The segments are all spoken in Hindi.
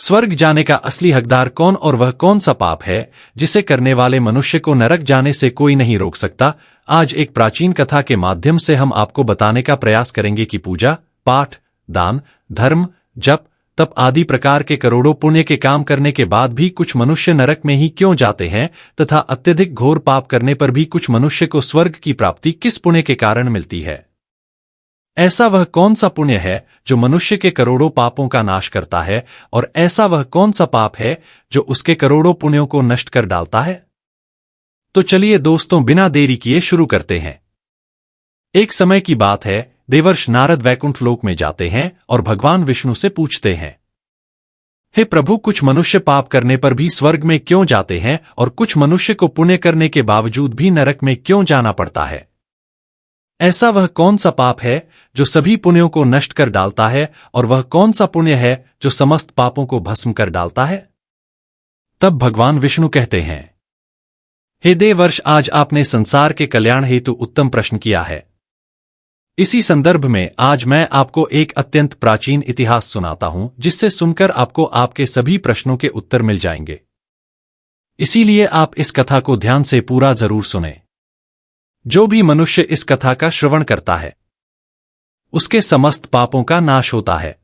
स्वर्ग जाने का असली हकदार कौन और वह कौन सा पाप है जिसे करने वाले मनुष्य को नरक जाने से कोई नहीं रोक सकता। आज एक प्राचीन कथा के माध्यम से हम आपको बताने का प्रयास करेंगे कि पूजा, पाठ, दान, धर्म, जप, तप आदि प्रकार के करोड़ों पुण्य के काम करने के बाद भी कुछ मनुष्य नरक में ही क्यों जाते हैं तथा अत्यधिक घोर पाप करने पर भी कुछ मनुष्य को स्वर्ग की प्राप्ति किस पुण्य के कारण मिलती है। ऐसा वह कौन सा पुण्य है जो मनुष्य के करोड़ों पापों का नाश करता है और ऐसा वह कौन सा पाप है जो उसके करोड़ों पुण्यों को नष्ट कर डालता है। तो चलिए दोस्तों, बिना देरी किए शुरू करते हैं। एक समय की बात है, देवर्ष नारद वैकुंठ लोक में जाते हैं और भगवान विष्णु से पूछते हैं, हे प्रभु, कुछ मनुष्य पाप करने पर भी स्वर्ग में क्यों जाते हैं और कुछ मनुष्य को पुण्य करने के बावजूद भी नरक में क्यों जाना पड़ता है। ऐसा वह कौन सा पाप है जो सभी पुण्यों को नष्ट कर डालता है और वह कौन सा पुण्य है जो समस्त पापों को भस्म कर डालता है। तब भगवान विष्णु कहते हैं, हे देवर्ष, आज आपने संसार के कल्याण हेतु उत्तम प्रश्न किया है। इसी संदर्भ में आज मैं आपको एक अत्यंत प्राचीन इतिहास सुनाता हूं जिससे सुनकर आपको आपके सभी प्रश्नों के उत्तर मिल जाएंगे। इसीलिए आप इस कथा को ध्यान से पूरा जरूर सुनें। जो भी मनुष्य इस कथा का श्रवण करता है उसके समस्त पापों का नाश होता है।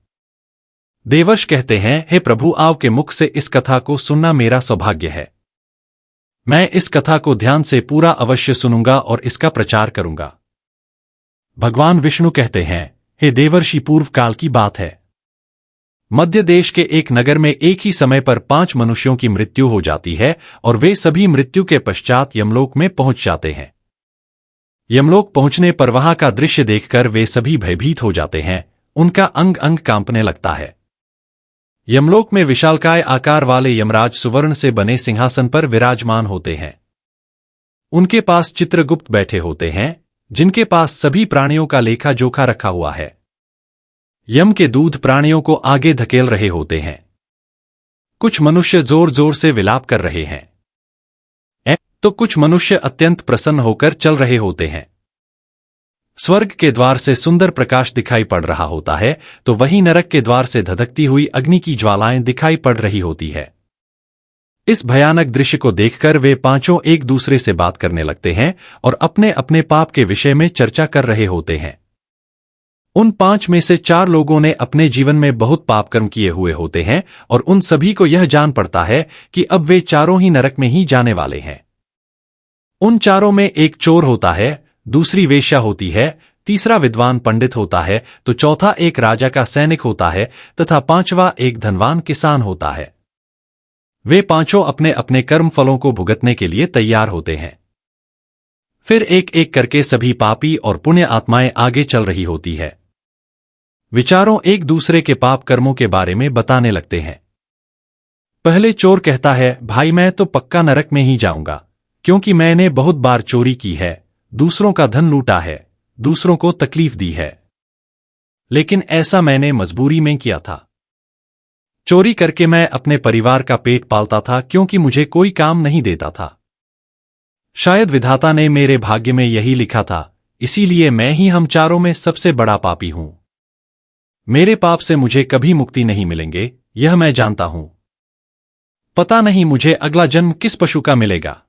देवर्ष कहते हैं, हे प्रभु, आपके मुख से इस कथा को सुनना मेरा सौभाग्य है। मैं इस कथा को ध्यान से पूरा अवश्य सुनूंगा और इसका प्रचार करूंगा। भगवान विष्णु कहते हैं, हे देवर्षि, पूर्व काल की बात है। मध्य देश के एक नगर में एक ही समय पर 5 मनुष्यों की मृत्यु हो जाती है और वे सभी मृत्यु के पश्चात यमलोक में पहुंच जाते हैं। यमलोक पहुंचने पर वहां का दृश्य देखकर वे सभी भयभीत हो जाते हैं। उनका अंग अंग कांपने लगता है। यमलोक में विशालकाय आकार वाले यमराज सुवर्ण से बने सिंहासन पर विराजमान होते हैं। उनके पास चित्रगुप्त बैठे होते हैं जिनके पास सभी प्राणियों का लेखा जोखा रखा हुआ है। यम के दूत प्राणियों को आगे धकेल रहे होते हैं। कुछ मनुष्य जोर जोर से विलाप कर रहे हैं तो कुछ मनुष्य अत्यंत प्रसन्न होकर चल रहे होते हैं। स्वर्ग के द्वार से सुंदर प्रकाश दिखाई पड़ रहा होता है तो वहीं नरक के द्वार से धधकती हुई अग्नि की ज्वालाएं दिखाई पड़ रही होती है। इस भयानक दृश्य को देखकर वे पांचों एक दूसरे से बात करने लगते हैं और अपने अपने पाप के विषय में चर्चा कर रहे होते हैं। उन 5 में से 4 लोगों ने अपने जीवन में बहुत पाप कर्म किए हुए होते हैं और उन सभी को यह जान पड़ता है कि अब वे चारों ही नरक में ही जाने वाले हैं। उन चारों में एक चोर होता है, दूसरी वेश्या होती है, तीसरा विद्वान पंडित होता है तो चौथा एक राजा का सैनिक होता है तथा 5वां एक धनवान किसान होता है। वे पांचों अपने अपने कर्म फलों को भुगतने के लिए तैयार होते हैं। फिर एक एक करके सभी पापी और पुण्य आत्माएं आगे चल रही होती है। विचारों एक दूसरे के पाप कर्मों के बारे में बताने लगते हैं। पहले चोर कहता है, भाई मैं तो पक्का नरक में ही जाऊंगा क्योंकि मैंने बहुत बार चोरी की है, दूसरों का धन लूटा है, दूसरों को तकलीफ दी है, लेकिन ऐसा मैंने मजबूरी में किया था। चोरी करके मैं अपने परिवार का पेट पालता था क्योंकि मुझे कोई काम नहीं देता था। शायद विधाता ने मेरे भाग्य में यही लिखा था, इसीलिए मैं ही हम चारों में सबसे बड़ा पापी हूं। मेरे पाप से मुझे कभी मुक्ति नहीं मिलेंगे, यह मैं जानता हूं। पता नहीं मुझे अगला जन्म किस पशु का मिलेगा।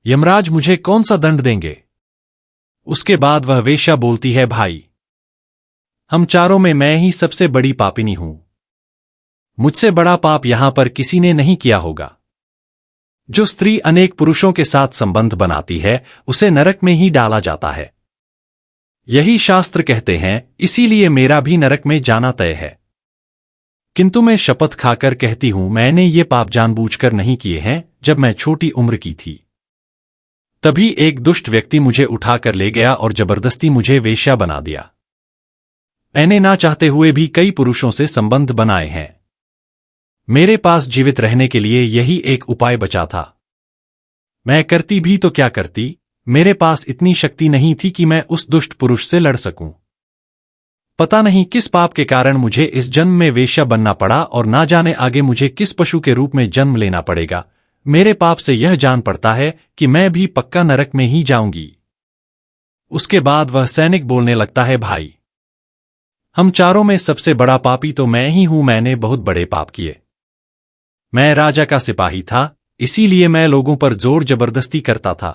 यमराज मुझे कौन सा दंड देंगे। उसके बाद वह वेश्या बोलती है, भाई हम चारों में मैं ही सबसे बड़ी पापिनी हूं। मुझसे बड़ा पाप यहां पर किसी ने नहीं किया होगा। जो स्त्री अनेक पुरुषों के साथ संबंध बनाती है उसे नरक में ही डाला जाता है। यही शास्त्र कहते हैं, इसीलिए मेरा भी नरक में जाना तय है। किंतु मैं शपथ खाकर कहती हूं, मैंने ये पाप जानबूझकर नहीं किए हैं। जब मैं छोटी उम्र की थी तभी एक दुष्ट व्यक्ति मुझे उठाकर ले गया और जबरदस्ती मुझे वेश्या बना दिया। मैंने ना चाहते हुए भी कई पुरुषों से संबंध बनाए हैं। मेरे पास जीवित रहने के लिए यही एक उपाय बचा था। मैं करती भी तो क्या करती, मेरे पास इतनी शक्ति नहीं थी कि मैं उस दुष्ट पुरुष से लड़ सकूं। पता नहीं किस पाप के कारण मुझे इस जन्म में वेश्या बनना पड़ा और ना जाने आगे मुझे किस पशु के रूप में जन्म लेना पड़ेगा। मेरे पाप से यह जान पड़ता है कि मैं भी पक्का नरक में ही जाऊंगी। उसके बाद वह सैनिक बोलने लगता है, भाई हम चारों में सबसे बड़ा पापी तो मैं ही हूं। मैंने बहुत बड़े पाप किए। मैं राजा का सिपाही था, इसीलिए मैं लोगों पर जोर जबरदस्ती करता था।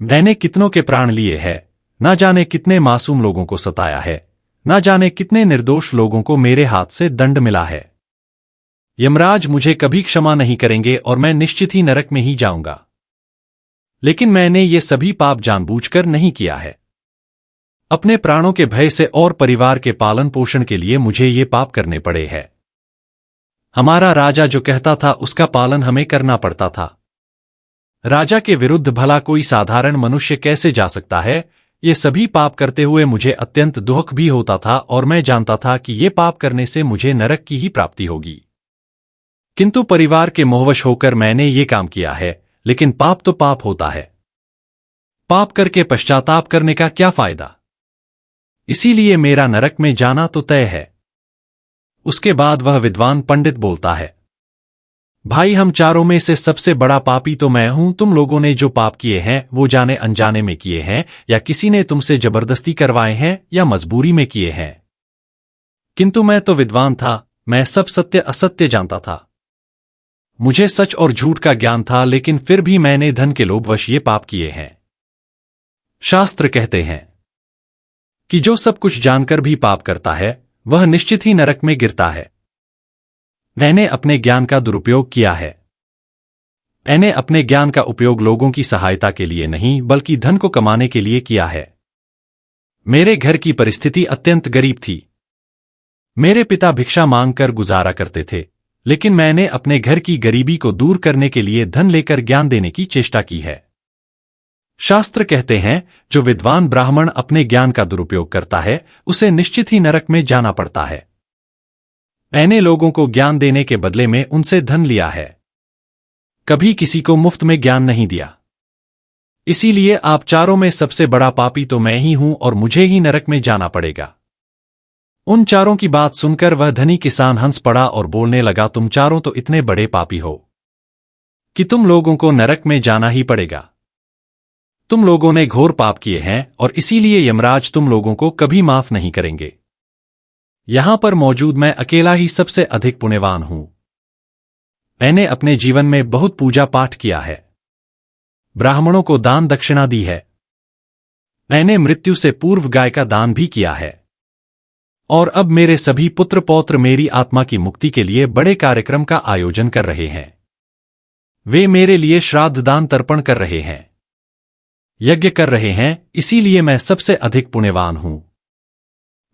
मैंने कितनों के प्राण लिए हैं, ना जाने कितने मासूम लोगों को सताया है, ना जाने कितने निर्दोष लोगों को मेरे हाथ से दंड मिला है। यमराज मुझे कभी क्षमा नहीं करेंगे और मैं निश्चित ही नरक में ही जाऊंगा। लेकिन मैंने ये सभी पाप जानबूझकर नहीं किया है। अपने प्राणों के भय से और परिवार के पालन पोषण के लिए मुझे ये पाप करने पड़े हैं। हमारा राजा जो कहता था उसका पालन हमें करना पड़ता था। राजा के विरुद्ध भला कोई साधारण मनुष्य कैसे जा सकता है? ये सभी पाप करते हुए मुझे अत्यंत दुख भी होता था और मैं जानता था कि ये पाप करने से मुझे नरक की ही प्राप्ति होगी। किंतु परिवार के मोहवश होकर मैंने ये काम किया है। लेकिन पाप तो पाप होता है। पाप करके पश्चाताप करने का क्या फायदा? इसीलिए मेरा नरक में जाना तो तय है। उसके बाद वह विद्वान पंडित बोलता है, भाई हम चारों में से सबसे बड़ा पापी तो मैं हूं। तुम लोगों ने जो पाप किए हैं वो जाने अनजाने में किए हैं, या किसी ने तुमसे जबरदस्ती करवाए हैं, या मजबूरी में किए हैं। किंतु मैं तो विद्वान था, मैं सब सत्य असत्य जानता था। मुझे सच और झूठ का ज्ञान था, लेकिन फिर भी मैंने धन के लोभवश ये पाप किए हैं। शास्त्र कहते हैं कि जो सब कुछ जानकर भी पाप करता है वह निश्चित ही नरक में गिरता है। मैंने अपने ज्ञान का दुरुपयोग किया है। मैंने अपने ज्ञान का उपयोग लोगों की सहायता के लिए नहीं बल्कि धन को कमाने के लिए किया है। मेरे घर की परिस्थिति अत्यंत गरीब थी। मेरे पिता भिक्षा मांगकर गुजारा करते थे, लेकिन मैंने अपने घर की गरीबी को दूर करने के लिए धन लेकर ज्ञान देने की चेष्टा की है। शास्त्र कहते हैं जो विद्वान ब्राह्मण अपने ज्ञान का दुरुपयोग करता है उसे निश्चित ही नरक में जाना पड़ता है। मैंने लोगों को ज्ञान देने के बदले में उनसे धन लिया है, कभी किसी को मुफ्त में ज्ञान नहीं दिया। इसीलिए आप चारों में सबसे बड़ा पापी तो मैं ही हूं और मुझे ही नरक में जाना पड़ेगा। उन चारों की बात सुनकर वह धनी किसान हंस पड़ा और बोलने लगा, तुम चारों तो इतने बड़े पापी हो कि तुम लोगों को नरक में जाना ही पड़ेगा। तुम लोगों ने घोर पाप किए हैं और इसीलिए यमराज तुम लोगों को कभी माफ नहीं करेंगे। यहां पर मौजूद मैं अकेला ही सबसे अधिक पुण्यवान हूं। मैंने अपने जीवन में बहुत पूजा पाठ किया है, ब्राह्मणों को दान दक्षिणा दी है। मैंने मृत्यु से पूर्व गाय का दान भी किया है। और अब मेरे सभी पुत्र पौत्र मेरी आत्मा की मुक्ति के लिए बड़े कार्यक्रम का आयोजन कर रहे हैं। वे मेरे लिए श्राद्ध दान तर्पण कर रहे हैं, यज्ञ कर रहे हैं, इसीलिए मैं सबसे अधिक पुण्यवान हूं।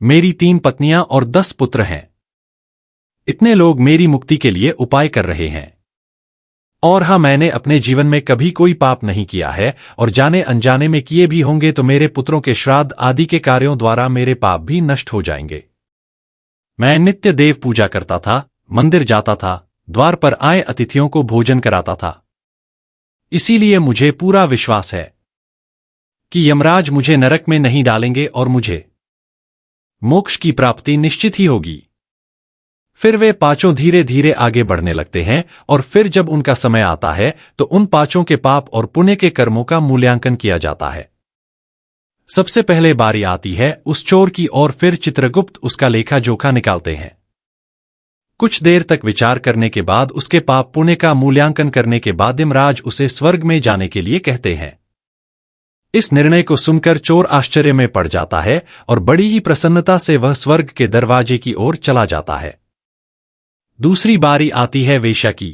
मेरी 3 पत्नियां और 10 पुत्र हैं। इतने लोग मेरी मुक्ति के लिए उपाय कर रहे हैं। और हाँ, मैंने अपने जीवन में कभी कोई पाप नहीं किया है, और जाने अनजाने में किए भी होंगे तो मेरे पुत्रों के श्राद्ध आदि के कार्यों द्वारा मेरे पाप भी नष्ट हो जाएंगे। मैं नित्य देव पूजा करता था, मंदिर जाता था, द्वार पर आए अतिथियों को भोजन कराता था। इसीलिए मुझे पूरा विश्वास है कि यमराज मुझे नरक में नहीं डालेंगे और मुझे मोक्ष की प्राप्ति निश्चित ही होगी। फिर वे पांचों धीरे धीरे आगे बढ़ने लगते हैं, और फिर जब उनका समय आता है तो उन पांचों के पाप और पुण्य के कर्मों का मूल्यांकन किया जाता है। सबसे पहले बारी आती है उस चोर की, और फिर चित्रगुप्त उसका लेखा जोखा निकालते हैं। कुछ देर तक विचार करने के बाद उसके पाप पुण्य का मूल्यांकन करने के बाद यमराज उसे स्वर्ग में जाने के लिए कहते हैं। इस निर्णय को सुनकर चोर आश्चर्य में पड़ जाता है और बड़ी ही प्रसन्नता से वह स्वर्ग के दरवाजे की ओर चला जाता है। दूसरी बारी आती है वेश्या की।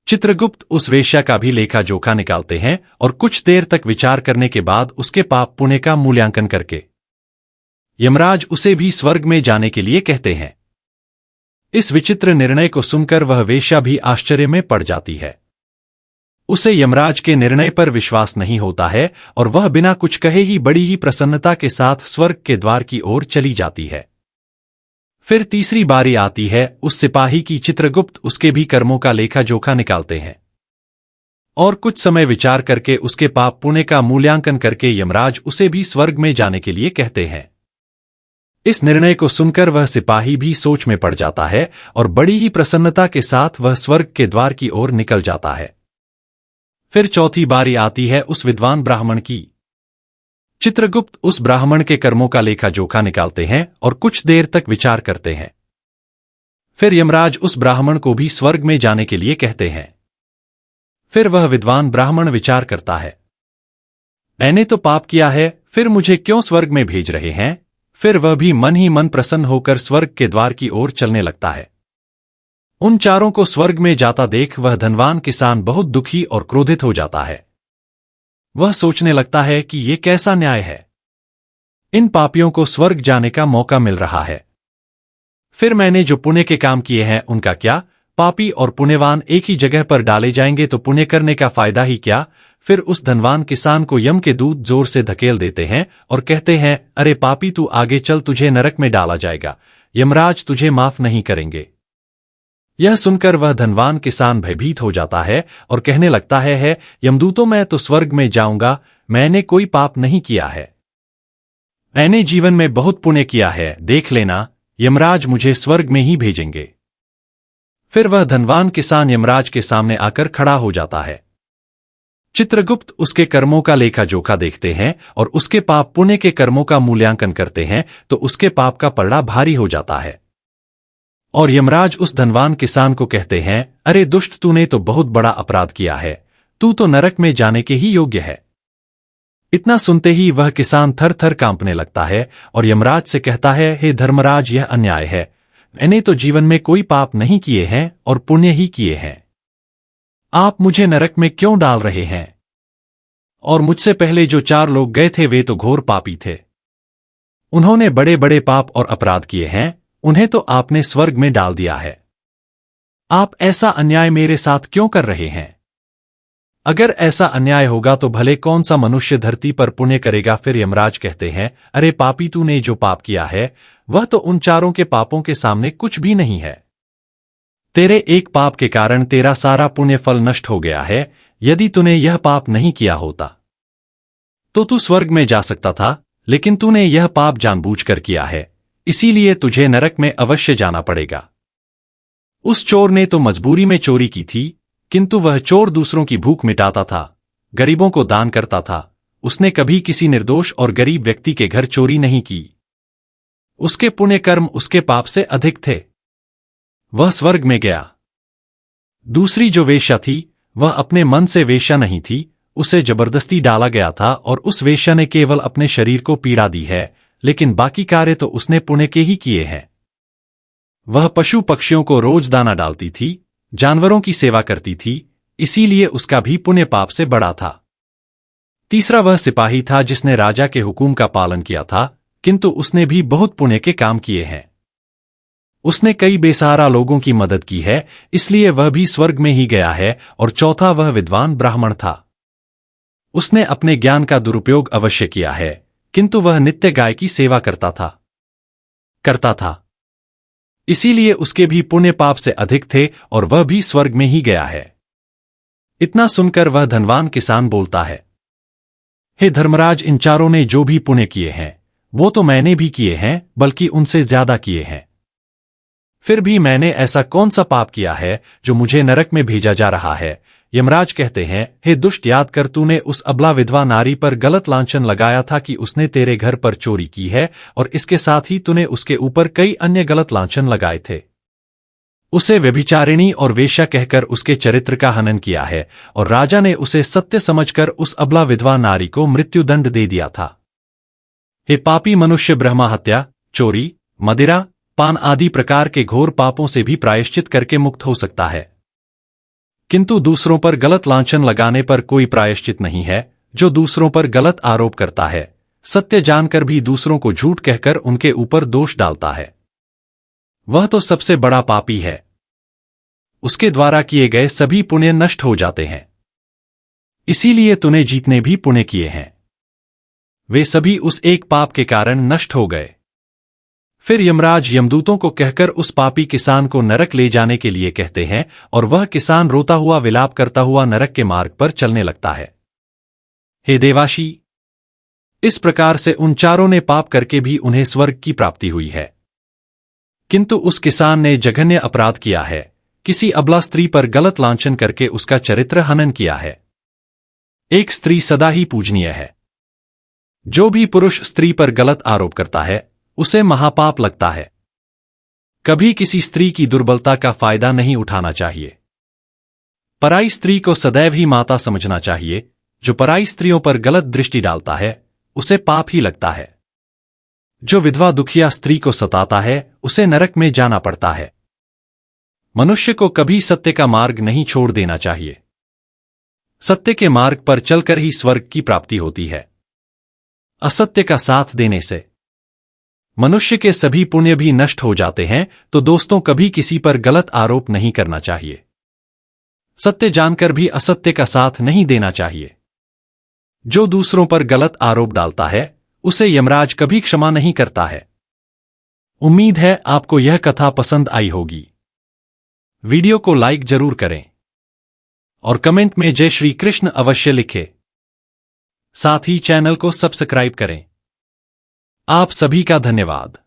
चित्रगुप्त उस वेश्या का भी लेखा जोखा निकालते हैं और कुछ देर तक विचार करने के बाद उसके पाप पुण्य का मूल्यांकन करके यमराज उसे भी स्वर्ग में जाने के लिए कहते हैं। इस विचित्र निर्णय को सुनकर वह वेश्या भी आश्चर्य में पड़ जाती है। उसे यमराज के निर्णय पर विश्वास नहीं होता है और वह बिना कुछ कहे ही बड़ी ही प्रसन्नता के साथ स्वर्ग के द्वार की ओर चली जाती है। फिर तीसरी बारी आती है उस सिपाही की। चित्रगुप्त उसके भी कर्मों का लेखा जोखा निकालते हैं और कुछ समय विचार करके उसके पाप पुण्य का मूल्यांकन करके यमराज उसे भी स्वर्ग में जाने के लिए कहते हैं। इस निर्णय को सुनकर वह सिपाही भी सोच में पड़ जाता है और बड़ी ही प्रसन्नता के साथ वह स्वर्ग के द्वार की ओर निकल जाता है। फिर चौथी बारी आती है उस विद्वान ब्राह्मण की। चित्रगुप्त उस ब्राह्मण के कर्मों का लेखा जोखा निकालते हैं और कुछ देर तक विचार करते हैं। फिर यमराज उस ब्राह्मण को भी स्वर्ग में जाने के लिए कहते हैं। फिर वह विद्वान ब्राह्मण विचार करता है, मैंने तो पाप किया है, फिर मुझे क्यों स्वर्ग में भेज रहे हैं? फिर वह भी मन ही मन प्रसन्न होकर स्वर्ग के द्वार की ओर चलने लगता है। उन चारों को स्वर्ग में जाता देख वह धनवान किसान बहुत दुखी और क्रोधित हो जाता है। वह सोचने लगता है कि ये कैसा न्याय है, इन पापियों को स्वर्ग जाने का मौका मिल रहा है। फिर मैंने जो पुण्य के काम किए हैं उनका क्या? पापी और पुण्यवान एक ही जगह पर डाले जाएंगे तो पुण्य करने का फायदा ही क्या? फिर उस धनवान किसान को यम के दूत जोर से धकेल देते हैं और कहते हैं, अरे पापी, तू आगे चल, तुझे नरक में डाला जाएगा, यमराज तुझे माफ नहीं करेंगे। यह सुनकर वह धनवान किसान भयभीत हो जाता है और कहने लगता है यमदूतों, मैं तो स्वर्ग में जाऊंगा, मैंने कोई पाप नहीं किया है, मैंने जीवन में बहुत पुण्य किया है, देख लेना, यमराज मुझे स्वर्ग में ही भेजेंगे। फिर वह धनवान किसान यमराज के सामने आकर खड़ा हो जाता है। चित्रगुप्त उसके कर्मों का लेखा जोखा देखते हैं और उसके पाप पुण्य के कर्मों का मूल्यांकन करते हैं तो उसके पाप का पलड़ा भारी हो जाता है। और यमराज उस धनवान किसान को कहते हैं, अरे दुष्ट, तूने तो बहुत बड़ा अपराध किया है, तू तो नरक में जाने के ही योग्य है। इतना सुनते ही वह किसान थर थर कांपने लगता है और यमराज से कहता है, हे धर्मराज, यह अन्याय है, मैंने तो जीवन में कोई पाप नहीं किए हैं और पुण्य ही किए हैं, आप मुझे नरक में क्यों डाल रहे हैं? और मुझसे पहले जो 4 लोग गए थे वे तो घोर पापी थे, उन्होंने बड़े बड़े पाप और अपराध किए हैं, उन्हें तो आपने स्वर्ग में डाल दिया है, आप ऐसा अन्याय मेरे साथ क्यों कर रहे हैं? अगर ऐसा अन्याय होगा तो भले कौन सा मनुष्य धरती पर पुण्य करेगा? फिर यमराज कहते हैं, अरे पापी, तूने जो पाप किया है वह तो उन चारों के पापों के सामने कुछ भी नहीं है। तेरे एक पाप के कारण तेरा सारा पुण्य फल नष्ट हो गया है। यदि तूने यह पाप नहीं किया होता तो तू स्वर्ग में जा सकता था, लेकिन तूने यह पाप जानबूझकर किया है, इसीलिए तुझे नरक में अवश्य जाना पड़ेगा। उस चोर ने तो मजबूरी में चोरी की थी, किंतु वह चोर दूसरों की भूख मिटाता था, गरीबों को दान करता था, उसने कभी किसी निर्दोष और गरीब व्यक्ति के घर चोरी नहीं की। उसके पुण्य कर्म उसके पाप से अधिक थे, वह स्वर्ग में गया। दूसरी जो वेश्या थी वह अपने मन से वेश्या नहीं थी, उसे जबरदस्ती डाला गया था और उस वेश्या ने केवल अपने शरीर को पीड़ा दी है, लेकिन बाकी कार्य तो उसने पुण्य के ही किए हैं। वह पशु पक्षियों को रोज दाना डालती थी, जानवरों की सेवा करती थी, इसीलिए उसका भी पुण्य पाप से बड़ा था। तीसरा वह सिपाही था जिसने राजा के हुक्म का पालन किया था, किंतु उसने भी बहुत पुण्य के काम किए हैं। उसने कई बेसहारा लोगों की मदद की है, इसलिए वह भी स्वर्ग में ही गया है। और चौथा वह विद्वान ब्राह्मण था, उसने अपने ज्ञान का दुरुपयोग अवश्य किया है, किंतु वह नित्य गाय की सेवा करता था, इसीलिए उसके भी पुण्य पाप से अधिक थे और वह भी स्वर्ग में ही गया है। इतना सुनकर वह धनवान किसान बोलता है, हे धर्मराज, इन चारों ने जो भी पुण्य किए हैं वो तो मैंने भी किए हैं, बल्कि उनसे ज्यादा किए हैं। फिर भी मैंने ऐसा कौन सा पाप किया है जो मुझे नरक में भेजा जा रहा है? यमराज कहते हैं, हे दुष्ट, याद कर, तूने उस अबला विधवा नारी पर गलत लांछन लगाया था कि उसने तेरे घर पर चोरी की है, और इसके साथ ही तूने उसके ऊपर कई अन्य गलत लांछन लगाए थे। उसे व्यभिचारिणी और वेश्या कहकर उसके चरित्र का हनन किया है, और राजा ने उसे सत्य समझकर उस अबला विधवा नारी को मृत्युदंड दे दिया था। हे पापी मनुष्य, ब्रह्मा हत्या, चोरी, मदिरा, पान आदि प्रकार के घोर पापों से भी प्रायश्चित करके मुक्त हो सकता है, किंतु दूसरों पर गलत लांछन लगाने पर कोई प्रायश्चित नहीं है। जो दूसरों पर गलत आरोप करता है, सत्य जानकर भी दूसरों को झूठ कहकर उनके ऊपर दोष डालता है, वह तो सबसे बड़ा पापी है। उसके द्वारा किए गए सभी पुण्य नष्ट हो जाते हैं, इसीलिए तूने जितने भी पुण्य किए हैं वे सभी उस एक पाप के कारण नष्ट हो गए। फिर यमराज यमदूतों को कहकर उस पापी किसान को नरक ले जाने के लिए कहते हैं, और वह किसान रोता हुआ विलाप करता हुआ नरक के मार्ग पर चलने लगता है। हे देवाशी, इस प्रकार से उन चारों ने पाप करके भी उन्हें स्वर्ग की प्राप्ति हुई है, किंतु उस किसान ने जघन्य अपराध किया है, किसी अबला स्त्री पर गलत लांछन करके उसका चरित्र हनन किया है। एक स्त्री सदा ही पूजनीय है, जो भी पुरुष स्त्री पर गलत आरोप करता है उसे महापाप लगता है। कभी किसी स्त्री की दुर्बलता का फायदा नहीं उठाना चाहिए। पराई स्त्री को सदैव ही माता समझना चाहिए। जो पराई स्त्रियों पर गलत दृष्टि डालता है उसे पाप ही लगता है। जो विधवा दुखिया स्त्री को सताता है उसे नरक में जाना पड़ता है। मनुष्य को कभी सत्य का मार्ग नहीं छोड़ देना चाहिए। सत्य के मार्ग पर चलकर ही स्वर्ग की प्राप्ति होती है। असत्य का साथ देने से मनुष्य के सभी पुण्य भी नष्ट हो जाते हैं। तो दोस्तों, कभी किसी पर गलत आरोप नहीं करना चाहिए। सत्य जानकर भी असत्य का साथ नहीं देना चाहिए। जो दूसरों पर गलत आरोप डालता है उसे यमराज कभी क्षमा नहीं करता है। उम्मीद है आपको यह कथा पसंद आई होगी। वीडियो को लाइक जरूर करें और कमेंट में जय श्री कृष्ण अवश्य लिखें। साथ ही चैनल को सब्सक्राइब करें। आप सभी का धन्यवाद।